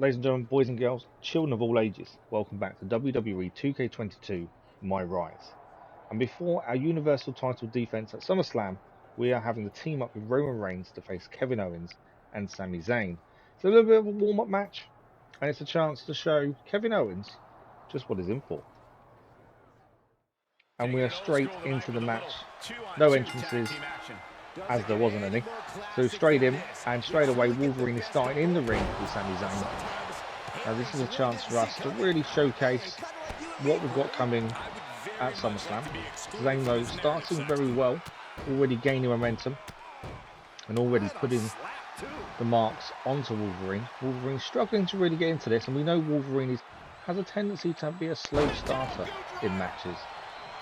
Ladies and gentlemen, boys and girls, children of all ages, welcome back to WWE 2K22 MyRise. And before our Universal title defense at SummerSlam, we are having the team up with Roman Reigns to face Kevin Owens and Sami Zayn. It's a little bit of a warm-up match, and it's a chance to show Kevin Owens just what he's in for. And we are straight into the match. No entrances, as there wasn't any. So straight in, and straight away Wolverine is starting in the ring with Sami Zayn. Now this is a chance for us to really showcase what we've got coming at SummerSlam. Zayn though starting very well, already gaining momentum and already putting the marks onto Wolverine. Wolverine's struggling to really get into this, and we know Wolverine has a tendency to be a slow starter in matches.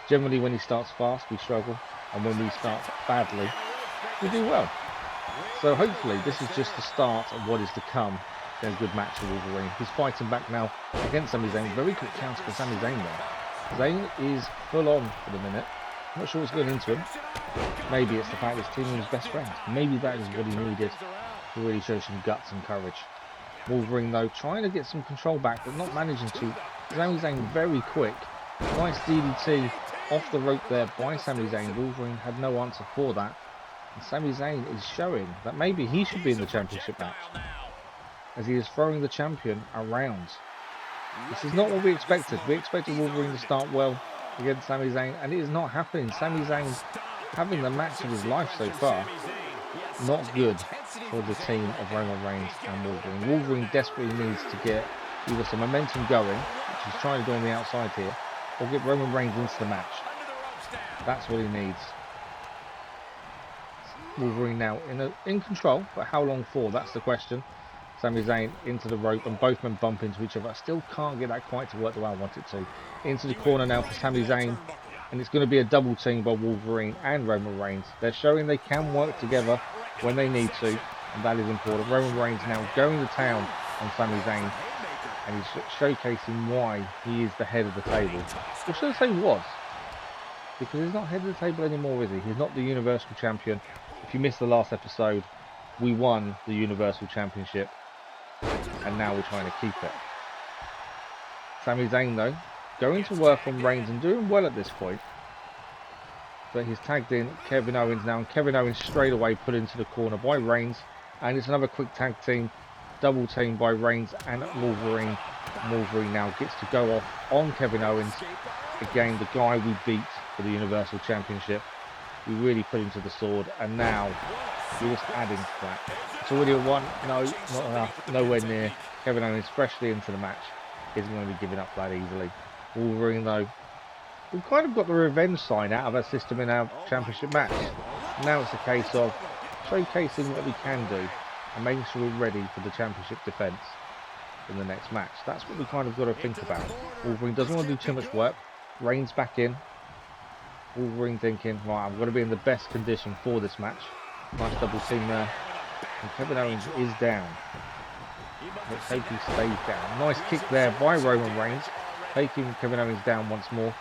Generally when he starts fast we struggle, and when we start badly we do well. So hopefully this is just the start of what is to come. A good match for Wolverine. He's fighting back now against Sami Zayn. Very quick counter for Sami Zayn there. Zayn is full on for the minute. Not sure what's going into him. Maybe it's the fact that he's teaming his best friend. Maybe that is what he needed to really show some guts and courage. Wolverine though trying to get some control back but not managing to. Sami Zayn very quick. Nice DDT off the rope there by Sami Zayn. Wolverine had no answer for that. And Sami Zayn is showing that maybe he should be in the championship match, as he is throwing the champion around. This is not what we expected. We expected Wolverine to start well against Sami Zayn, and it is not happening. Sami Zayn having the match of his life so far. Not good for the team of Roman Reigns and Wolverine. Wolverine desperately needs to get either some momentum going, which he's trying to do on the outside here, or get Roman Reigns into the match. That's what he needs. Wolverine now in control, but how long for? That's the question. Sami Zayn into the rope, and both men bump into each other. I still can't get that quite to work the way I want it to. Into the corner now for Sami Zayn, and it's going to be a double team by Wolverine and Roman Reigns. They're showing they can work together when they need to, and that is important. Roman Reigns now going to town on Sami Zayn, and he's showcasing why he is the head of the table. Or should I say was? Because he's not head of the table anymore, is he? He's not the Universal Champion. If you missed the last episode, we won the Universal Championship, and now we're trying to keep it. Sami Zayn though, going to work on Reigns and doing well at this point. But he's tagged in Kevin Owens now, and Kevin Owens straight away put into the corner by Reigns, and it's another quick tag team, double team by Reigns and Wolverine. Wolverine now gets to go off on Kevin Owens, again the guy we beat for the Universal Championship. We really put him to the sword, and now we're just adding to that. It's already a 1, no, not enough, nowhere near. Kevin Owens freshly into the match isn't going to be giving up that easily. Wolverine though, we've kind of got the revenge sign out of our system in our championship match. Now it's a case of showcasing what we can do and making sure we're ready for the championship defense in the next match. That's what we kind of got to think about. Wolverine doesn't want to do too much work. Reigns back in. Wolverine thinking, right, I'm going to be in the best condition for this match. Nice double team there. And Kevin Owens is down. Let's hope he stays down. Nice kick there by Roman Reigns, taking Kevin Owens down once more.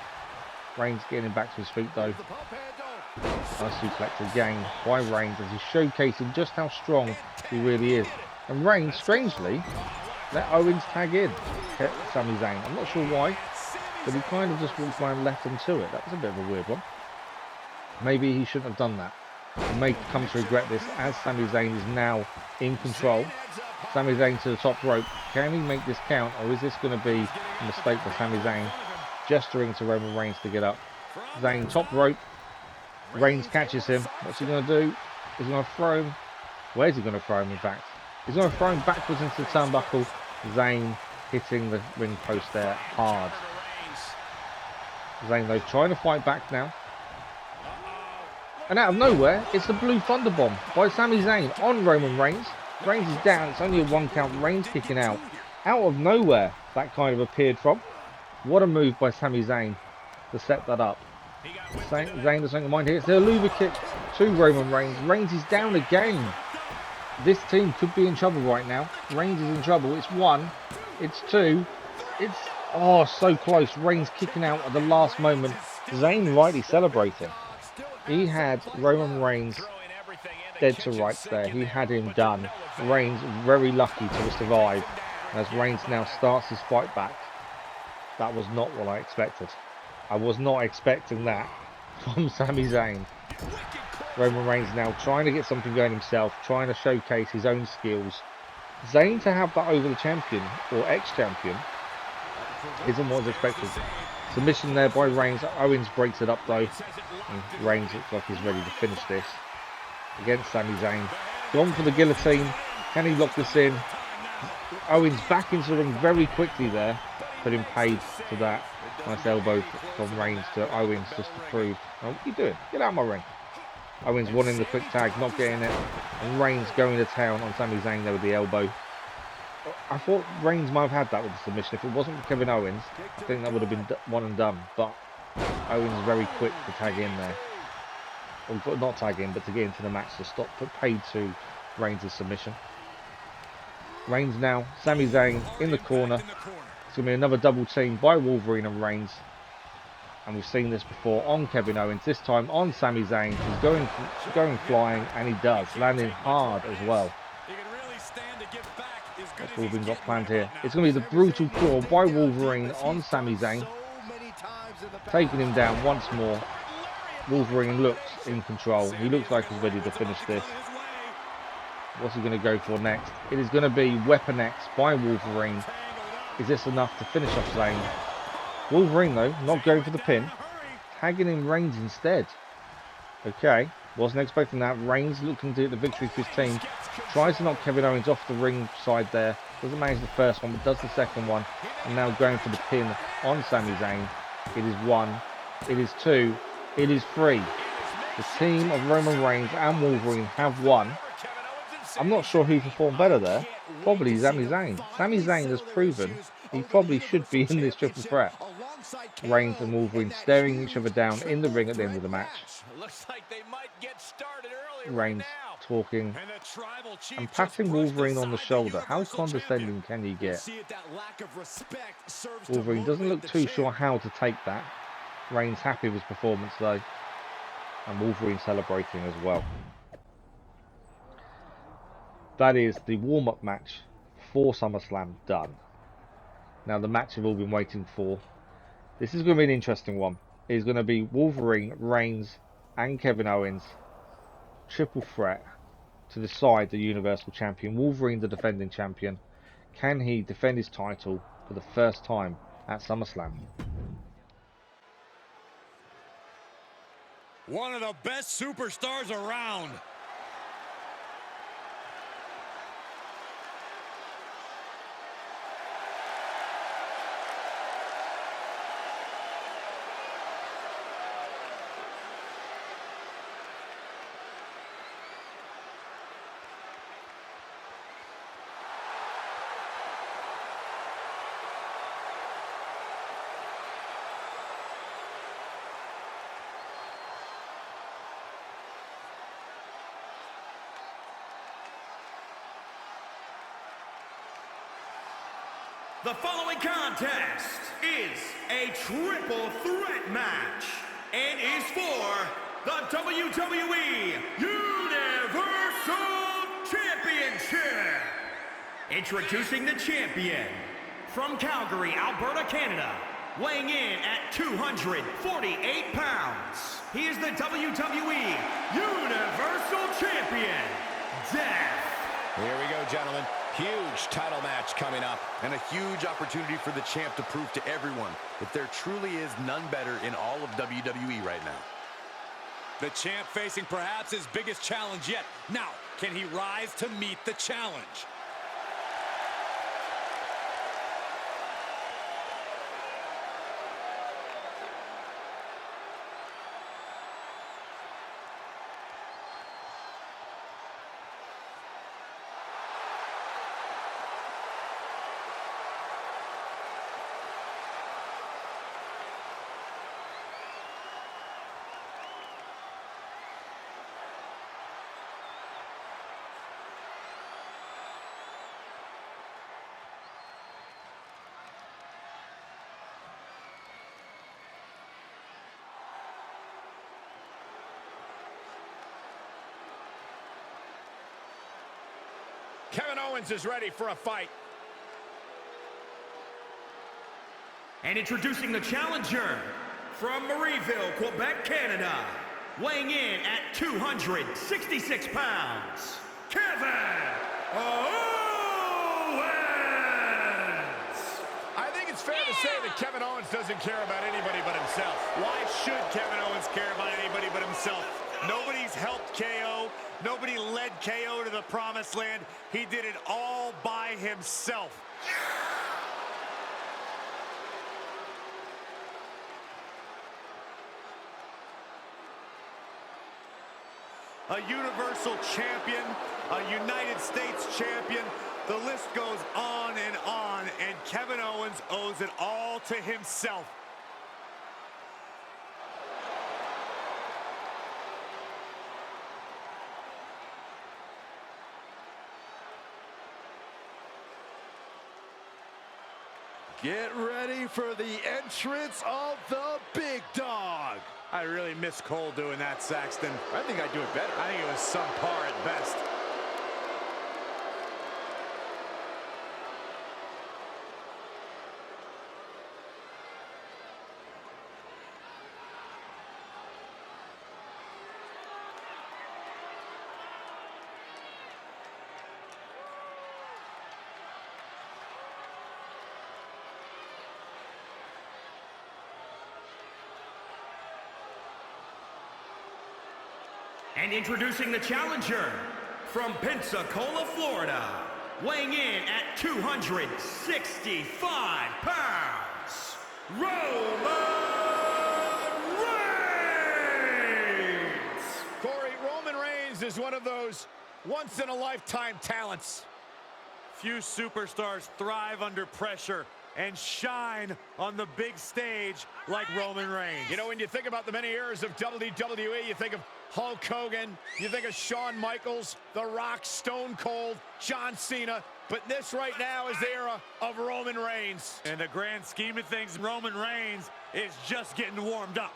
Reigns getting him back to his feet though. Nice suplex again by Reigns, as he's showcasing just how strong he really is. And Reigns, strangely, let Owens tag in Sami Zayn. I'm not sure why, but he kind of just walked by and left him to it. That was a bit of a weird one. Maybe he shouldn't have done that. He may come to regret this, as Sami Zayn is now in control. Sami Zayn to the top rope. Can he make this count, or is this going to be a mistake for Sami Zayn? Gesturing to Roman Reigns to get up. Zayn top rope. Reigns catches him. What's he going to do? He's going to throw him. Where's he going to throw him, in fact? He's going to throw him backwards into the turnbuckle. Zayn hitting the ring post there hard. Zayn though trying to fight back now. And out of nowhere, it's the Blue Thunderbomb by Sami Zayn on Roman Reigns. Reigns is down, it's only a 1 count, Reigns kicking out. Out of nowhere, that kind of appeared from. What a move by Sami Zayn to set that up. Zayn doesn't mind here, it's the Aluva kick to Roman Reigns. Reigns is down again. This team could be in trouble right now. Reigns is in trouble, it's 1, it's 2, it's, oh, so close. Reigns kicking out at the last moment. Zayn rightly celebrating. He had Roman Reigns dead to rights there. He had him done. Reigns very lucky to survive As Reigns now starts his fight back. That was not what I expected. I was not expecting that from Sami Zayn. Roman Reigns now trying to get something going himself, trying to showcase his own skills. Zayn to have that over the champion, or ex-champion, isn't what was expected. Submission there by Reigns. Owens breaks it up though. And Reigns looks like he's ready to finish this against Sami Zayn. Gone for the guillotine. Can he lock this in? Owens back into the ring very quickly there. Putting paid to that. Nice elbow from Reigns to Owens just to prove. Oh, what are you doing? Get out of my ring. Owens wanting the quick tag, not getting it. And Reigns going to town on Sami Zayn there with the elbow. I thought Reigns might have had that with the submission. If it wasn't for Kevin Owens, I think that would have been one and done. But Owens very quick to tag in there. Or not tag in, but to get into the match to stop. Put paid to Reigns' submission. Reigns now. Sami Zayn in the corner. It's going to be another double team by Wolverine and Reigns. And we've seen this before on Kevin Owens. This time on Sami Zayn. He's going flying, and he does. Landing hard as well. That's what we've got planned here. It's going to be the brutal claw by Wolverine on Sami Zayn. Taking him down once more. Wolverine looks in control. He looks like he's ready to finish this. What's he going to go for next? It is going to be Weapon X by Wolverine. Is this enough to finish off Zayn? Wolverine, though, not going for the pin. Tagging in Reigns instead. Okay. Wasn't expecting that. Reigns looking to get the victory for his team. Tries to knock Kevin Owens off the ring side there. Doesn't manage the first one, but does the second one. And now going for the pin on Sami Zayn. It is 1. It is 2. It is 3. The team of Roman Reigns and Wolverine have won. I'm not sure who performed better there. Probably Sami Zayn. Sami Zayn has proven he probably should be in this triple threat. Reigns and Wolverine staring each other down in the ring at the end of the match. Reigns talking and patting Wolverine on the shoulder. How condescending can you get? Wolverine doesn't look too sure how to take that. Reigns happy with his performance though. And Wolverine celebrating as well. That is the warm-up match for SummerSlam done. Now the match you've all been waiting for. This is going to be an interesting one. It's going to be Wolverine, Reigns and Kevin Owens. Triple threat to decide the Universal Champion. Wolverine the defending champion. Can he defend his title for the first time at SummerSlam? One of the best superstars around. The following contest is a triple threat match and is for the WWE Universal Championship. Introducing the champion from Calgary, Alberta, Canada, weighing in at 248 pounds. He is the WWE Universal Champion, Death. Here we go, gentlemen. Huge title match coming up, and a huge opportunity for the champ to prove to everyone that there truly is none better in all of WWE right now. The champ facing perhaps his biggest challenge yet. Now, can he rise to meet the challenge? Kevin Owens is ready for a fight. And introducing the challenger from Marieville, Quebec, Canada, weighing in at 266 pounds, Kevin Owens! I think it's fair to say that Kevin Owens doesn't care about anybody but himself. Why should Kevin Owens care about anybody but himself? Nobody's helped KO. Nobody led KO to the promised land. He did it all by himself. A Universal Champion, a United States Champion. The list goes on, and Kevin Owens owes it all to himself. Get ready for the entrance of the big dog. I really miss Cole doing that, Saxton. I think I'd do it better. I think it was subpar at best. And introducing the challenger from Pensacola, Florida, weighing in at 265 pounds, Roman Reigns! Corey, Roman Reigns is one of those once-in-a-lifetime talents. Few superstars thrive under pressure and shine on the big stage like Roman Reigns. You know, when you think about the many eras of WWE, you think of Hulk Hogan, you think of Shawn Michaels, The Rock, Stone Cold, John Cena, but this right now is the era of Roman Reigns. In the grand scheme of things, Roman Reigns is just getting warmed up.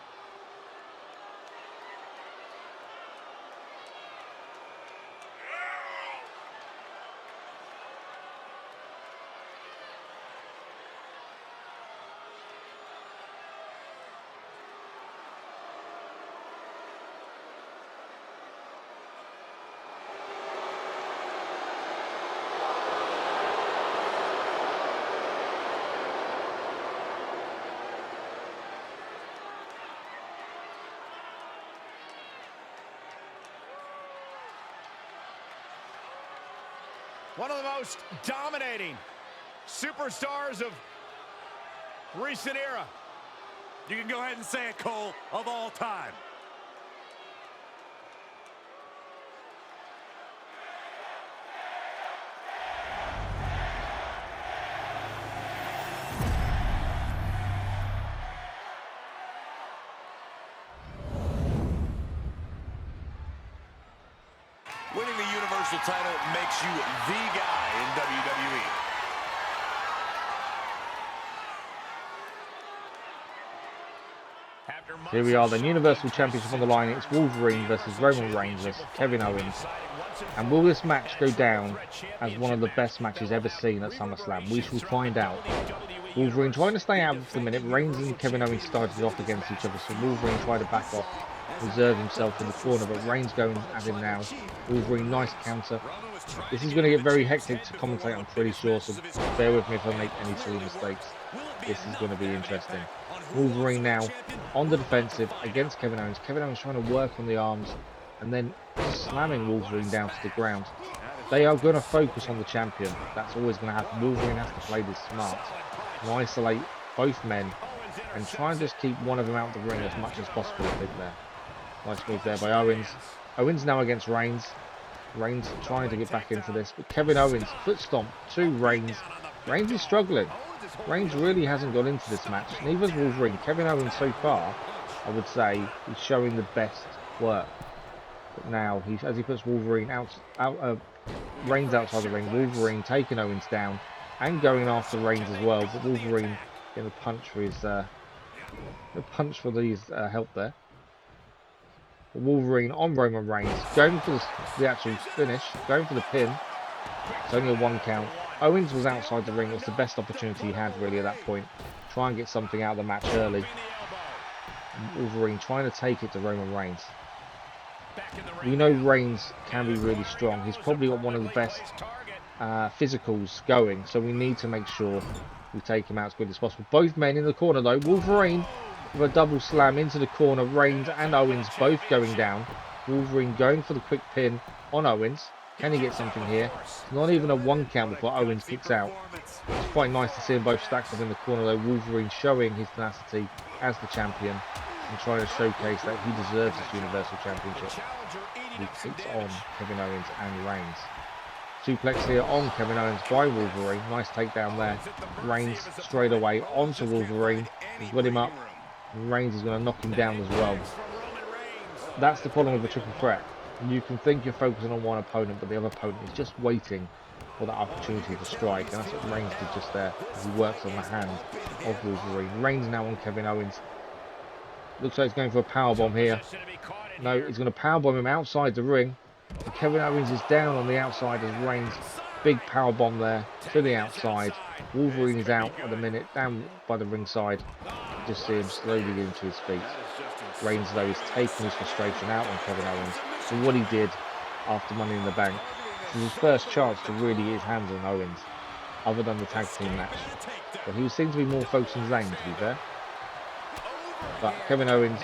One of the most dominating superstars of recent era. You can go ahead and say it, Cole, of all time. Winning the Universal title makes you the guy in WWE. Here we are, the Universal Championship on the line. It's Wolverine versus Roman Reigns versus Kevin Owens. And will this match go down as one of the best matches ever seen at SummerSlam? We shall find out. Wolverine trying to stay out for the minute. Reigns and Kevin Owens started off against each other, so Wolverine tried to back off, reserve himself in the corner, but Reigns going at him now. Wolverine, nice counter. This is going to get very hectic to commentate, I'm pretty sure, so bear with me if I make any silly mistakes. This is going to be interesting. Wolverine now on the defensive against Kevin Owens. Kevin Owens trying to work on the arms and then slamming Wolverine down to the ground. They are going to focus on the champion. That's always going to happen. Wolverine has to play this smart and isolate both men and try and just keep one of them out of the ring as much as possible, I think there. Nice move there by Owens. Owens now against Reigns. Reigns trying to get back into this, but Kevin Owens, foot stomp to Reigns. Reigns is struggling. Reigns really hasn't got into this match. Neither is Wolverine. Kevin Owens so far, I would say, is showing the best work. But now, as he puts Wolverine Reigns outside the ring, Wolverine taking Owens down and going after Reigns as well. But Wolverine getting a punch for his help there. Wolverine on Roman Reigns, going for the actual finish, going for the pin. It's only a 1 count. Owens was outside the ring. It was the best opportunity he had really at that point. try and get something out of the match early. Wolverine trying to take it to Roman Reigns. We know Reigns can be really strong. He's probably got one of the best physicals going, so we need to make sure we take him out as quickly as possible. Both men in the corner though. Wolverine with a double slam into the corner. Reigns and Owens both going down. Wolverine going for the quick pin on Owens. Can he get something here? Not even a 1 count before Owens kicks out. It's quite nice to see them both stacked up in the corner though. Wolverine showing his tenacity as the champion and trying to showcase that he deserves this Universal Championship. He kicks on Kevin Owens and Reigns. Suplex here on Kevin Owens by Wolverine. Nice takedown there. Reigns straight away onto Wolverine. He's got him up. Reigns is going to knock him down as well. That's the problem with the triple threat. You can think you're focusing on one opponent, but the other opponent is just waiting for that opportunity to strike. And that's what Reigns did just there. He works on the hand of Wolverine. Reigns now on Kevin Owens. Looks like he's going for a powerbomb here. No, he's going to powerbomb him outside the ring. And Kevin Owens is down on the outside as Reigns. Big powerbomb there to the outside. Wolverine is out at the minute, down by the ringside. You just see him slowly get into his feet. Reigns though is taking his frustration out on Kevin Owens for what he did after Money in the Bank. This is his first chance to really get his hands on Owens, other than the tag team match. But he seems to be more focused on Zayn, to be fair. But Kevin Owens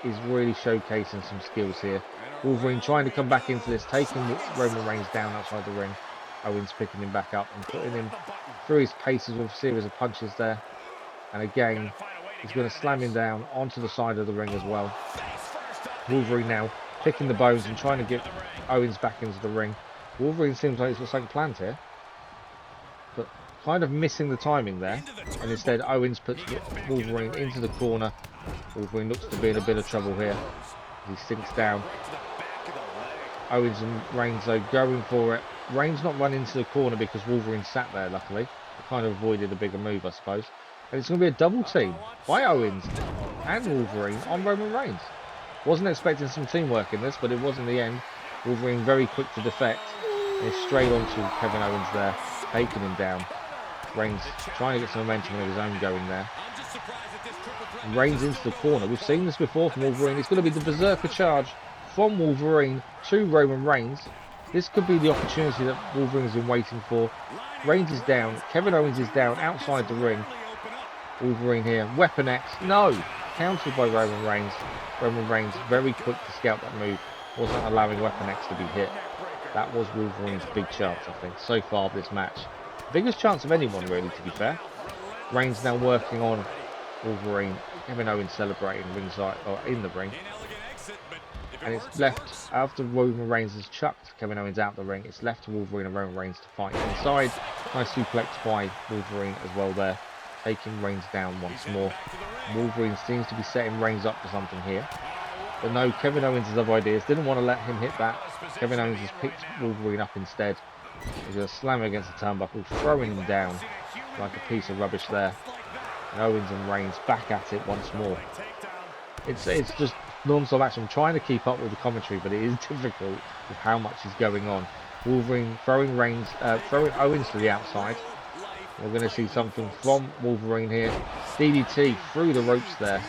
is really showcasing some skills here. Wolverine trying to come back into this, taking Roman Reigns down outside the ring. Owens picking him back up and putting him through his paces with a series of punches there. And again, he's going to slam him down onto the side of the ring as well. Wolverine now picking the bones and trying to get Owens back into the ring. Wolverine seems like he's got something planned here, but kind of missing the timing there. And instead Owens puts Wolverine into the corner. Wolverine looks to be in a bit of trouble here. He sinks down. Owens and Reigns though going for it. Reigns not run into the corner because Wolverine sat there luckily. He kind of avoided a bigger move, I suppose. And it's going to be a double team by Owens and Wolverine on Roman Reigns. Wasn't expecting some teamwork in this, but it was in the end. Wolverine very quick to defect. And he's straight onto Kevin Owens there, taking him down. Reigns trying to get some momentum of his own going there. Reigns into the corner. We've seen this before from Wolverine. It's going to be the Berserker charge from Wolverine to Roman Reigns. This could be the opportunity that Wolverine has been waiting for. Reigns is down. Kevin Owens is down outside the ring. Wolverine here. Weapon X. No. Countered by Roman Reigns. Roman Reigns very quick to scout that move. Wasn't allowing Weapon X to be hit. That was Wolverine's big chance, I think, so far of this match. Biggest chance of anyone, really, to be fair. Reigns now working on Wolverine. Kevin Owens celebrating ringside or in the ring. And it's left, after Roman Reigns has chucked Kevin Owens out the ring, it's left to Wolverine and Roman Reigns to fight inside. Nice suplex by Wolverine as well there, taking Reigns down once more. Wolverine seems to be setting Reigns up for something here. But no, Kevin Owens' other ideas didn't want to let him hit that. Kevin Owens has picked Wolverine up instead. He's going to slam him against the turnbuckle, throwing him down like a piece of rubbish there. And Owens and Reigns back at it once more. It's just non-stop action. I'm trying to keep up with the commentary, but it is difficult with how much is going on. Wolverine throwing Owens to the outside. We're going to see something from Wolverine here. DDT through the ropes there.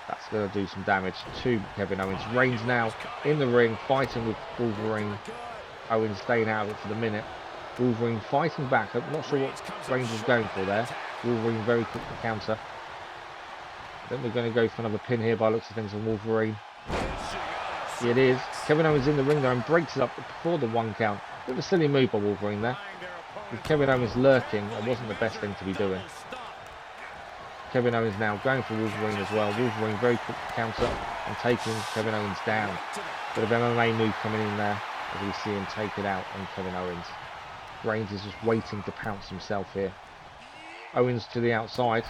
That's going to do some damage to Kevin Owens. Reigns now in the ring, fighting with Wolverine. Owens staying out of it for the minute. Wolverine fighting back. I'm not sure what Reigns is going for there. Wolverine very quick to counter. I think we're going to go for another pin here by looks of things on Wolverine. Yeah, it is. Kevin Owens in the ring there and breaks it up before the 1 count. Bit of a silly move by Wolverine there. With Kevin Owens lurking, it wasn't the best thing to be doing. Kevin Owens now going for Wolverine as well. Wolverine very quick to counter and taking Kevin Owens down. Bit of MMA move coming in there as we see him take it out on Kevin Owens. Reigns is just waiting to pounce himself here. Owens to the outside.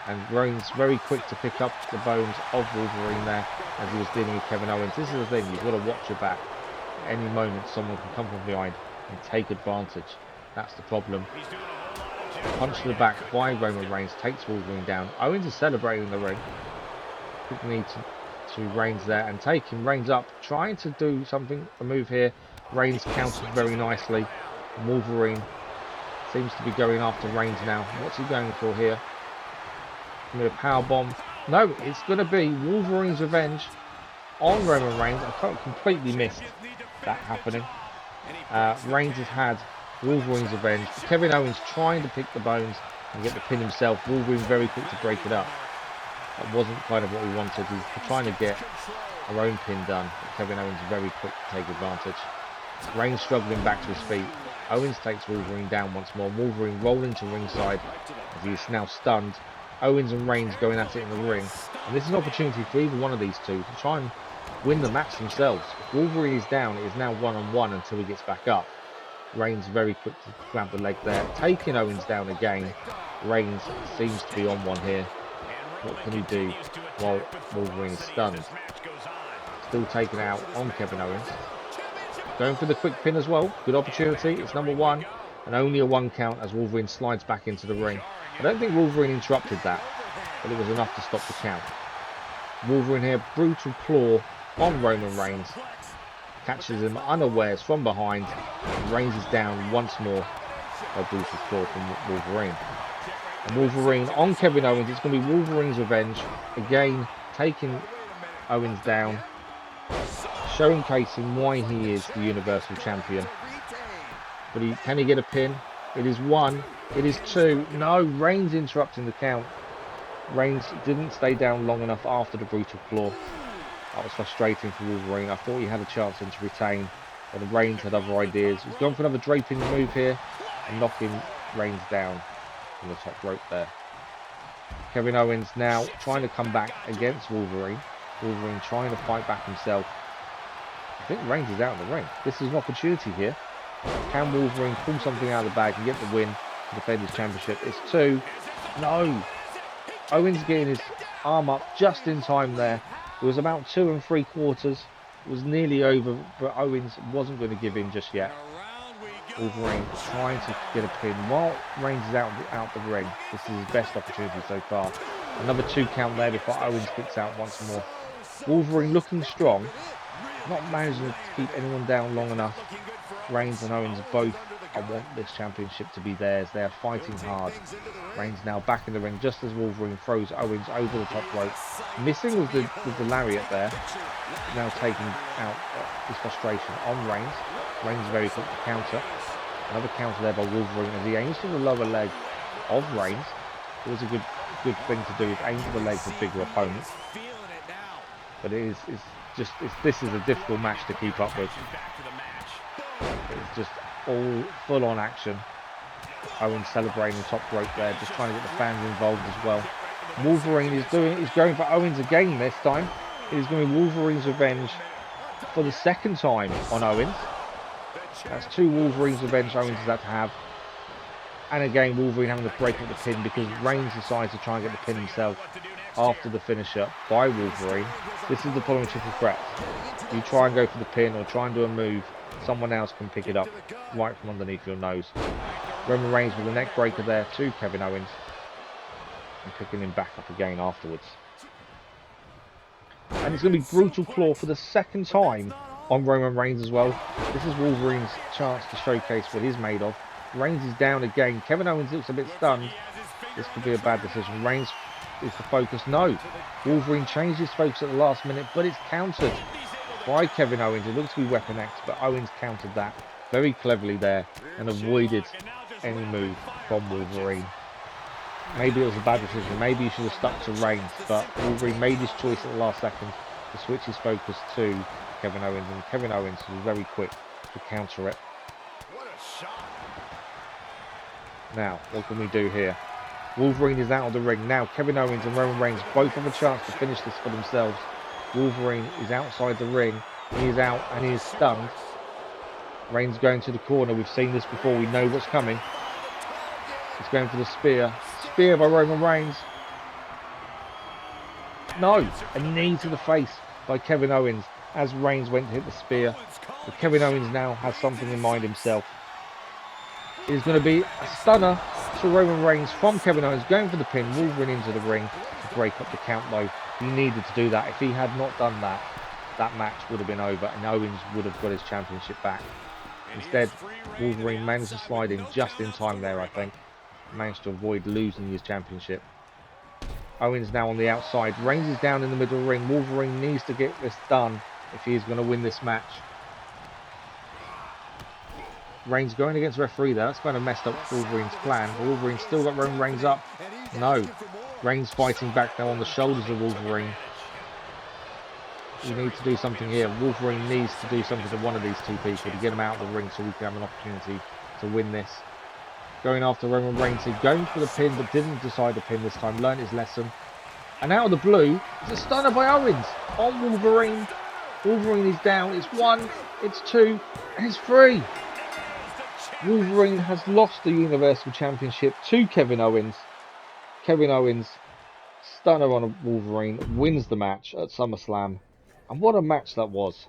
And Reigns very quick to pick up the bones of Wolverine there as he was dealing with Kevin Owens. This is the thing, you've got to watch your back. At any moment someone can come from behind and take advantage. That's the problem. Punch to the back by Roman Reigns takes Wolverine down. Owens is celebrating in the ring. Quick knee to Reigns there and taking Reigns up, trying to do something, a move here. Reigns countered very nicely. Wolverine Seems to be going after Reigns now. What's he going for here? Give me a power bomb. No, it's going to be Wolverine's revenge on Roman Reigns. I completely missed that happening. Reigns has had Wolverine's revenge. Kevin Owens trying to pick the bones and get the pin himself. Wolverine very quick to break it up. That wasn't kind of what we wanted. We were trying to get our own pin done. But Kevin Owens very quick to take advantage. Reigns struggling back to his feet. Owens takes Wolverine down once more. Wolverine rolling to ringside as he is now stunned. Owens and Reigns going at it in the ring. And this is an opportunity for either one of these two to try and win the match themselves. If Wolverine is down, it is now one-on-one until he gets back up. Reigns very quick to grab the leg there, taking Owens down again. Reigns seems to be on one here. What can he do while Wolverine is stunned? Still taken out on Kevin Owens. Going for the quick pin as well. Good opportunity. It's number one. And only a 1 count as Wolverine slides back into the ring. I don't think Wolverine interrupted that, but it was enough to stop the count. Wolverine here, brutal claw on Roman Reigns. Catches him unawares from behind. And Reigns is down once more by brutal claw from Wolverine. And Wolverine on Kevin Owens. It's going to be Wolverine's revenge. Again, taking Owens down. Showcasing why he is the Universal Champion. But can he get a pin? It is 1. It is 2. No, Reigns interrupting the count. Reigns didn't stay down long enough after the brutal claw. That was frustrating for Wolverine. I thought he had a chance to retain. But Reigns had other ideas. He's gone for another draping move here. And knocking Reigns down from the top rope there. Kevin Owens now trying to come back against Wolverine. Wolverine trying to fight back himself. I think Reigns is out of the ring. This is an opportunity here. Can Wolverine pull something out of the bag and get the win to defend his championship? It's 2. No. Owens getting his arm up just in time there. It was about 2 3/4. It was nearly over, but Owens wasn't going to give in just yet. Wolverine trying to get a pin while Reigns is out the ring. This is his best opportunity so far. Another 2 count there before Owens kicks out once more. Wolverine looking strong. Not managing to keep anyone down long enough. Reigns and Owens both want this championship to be theirs. They are fighting hard. Reigns now back in the ring just as Wolverine throws Owens over the top rope. Missing with the lariat there. Now taking out his frustration on Reigns. Reigns very quick to counter. Another counter there by Wolverine as he aims for the lower leg of Reigns. It was a good thing to do, is aim for the legs of bigger opponents. But this is a difficult match to keep up with. It's just all full-on action. Owens celebrating the top rope there, just trying to get the fans involved as well. Wolverine is going for Owens again this time. It is going to be Wolverine's revenge for the 2nd time on Owens. That's 2 Wolverine's revenge Owens has had to have. And again, Wolverine having to break up the pin because Reigns decides to try and get the pin himself after the finisher by Wolverine. This is the following triple threat. You try and go for the pin or try and do a move, someone else can pick it up right from underneath your nose. Roman Reigns with a neck breaker there to Kevin Owens. And picking him back up again afterwards. And it's going to be brutal claw for the 2nd time on Roman Reigns as well. This is Wolverine's chance to showcase what he's made of. Reigns is down again. Kevin Owens looks a bit stunned. This could be a bad decision. Reigns is the focus. No. Wolverine changed his focus at the last minute, but it's countered by Kevin Owens. It looks to be Weapon X, but Owens countered that very cleverly there and avoided any move from Wolverine. Maybe it was a bad decision. Maybe he should have stuck to Reigns, but Wolverine made his choice at the last second to switch his focus to Kevin Owens, and Kevin Owens was very quick to counter it. Now, what can we do here? Wolverine is out of the ring. Now, Kevin Owens and Roman Reigns both have a chance to finish this for themselves. Wolverine is outside the ring. He is out and he is stunned. Reigns going to the corner. We've seen this before. We know what's coming. He's going for the spear. Spear by Roman Reigns. No, a knee to the face by Kevin Owens as Reigns went to hit the spear. But Kevin Owens now has something in mind himself. It is going to be a stunner to Roman Reigns from Kevin Owens, going for the pin. Wolverine into the ring to break up the count though. He needed to do that. If he had not done that, that match would have been over and Owens would have got his championship back. Instead, Wolverine managed to slide in just in time there, I think. Managed to avoid losing his championship. Owens now on the outside. Reigns is down in the middle ring. Wolverine needs to get this done if he is going to win this match. Reigns going against referee there. That's kind of messed up Wolverine's plan. Wolverine's still got Roman Reigns up. No. Reigns fighting back now on the shoulders of Wolverine. We need to do something here. Wolverine needs to do something to one of these two people to get him out of the ring so we can have an opportunity to win this. Going after Roman Reigns, he's going for the pin but didn't decide to pin this time. Learned his lesson. And out of the blue, it's a stunner by Owens on Wolverine. Wolverine is down. It's 1, it's 2, and it's 3. Wolverine has lost the Universal Championship to Kevin Owens. Kevin Owens, stunner on Wolverine, wins the match at SummerSlam. And what a match that was.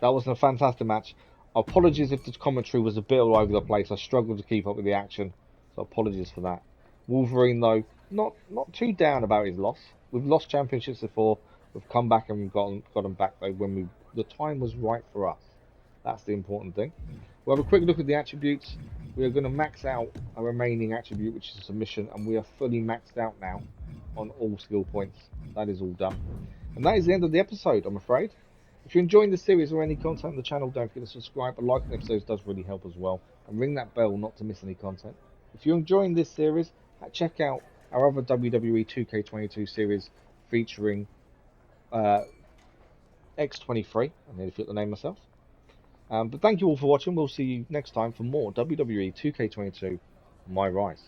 That was a fantastic match. Apologies if the commentary was a bit all over the place. I struggled to keep up with the action, so apologies for that. Wolverine, though, not too down about his loss. We've lost championships before. We've come back and we've got them back though when the time was right for us. That's the important thing. We'll have a quick look at the attributes. We are going to max out our remaining attribute, which is submission, and we are fully maxed out now on all skill points. That is all done. And that is the end of the episode, I'm afraid. If you're enjoying the series or any content on the channel, don't forget to subscribe. A like on episodes does really help as well. And ring that bell not to miss any content. If you're enjoying this series, check out our other WWE 2K22 series featuring X23. I nearly forgot the name myself. But thank you all for watching. We'll see you next time for more WWE 2K22 MyRise.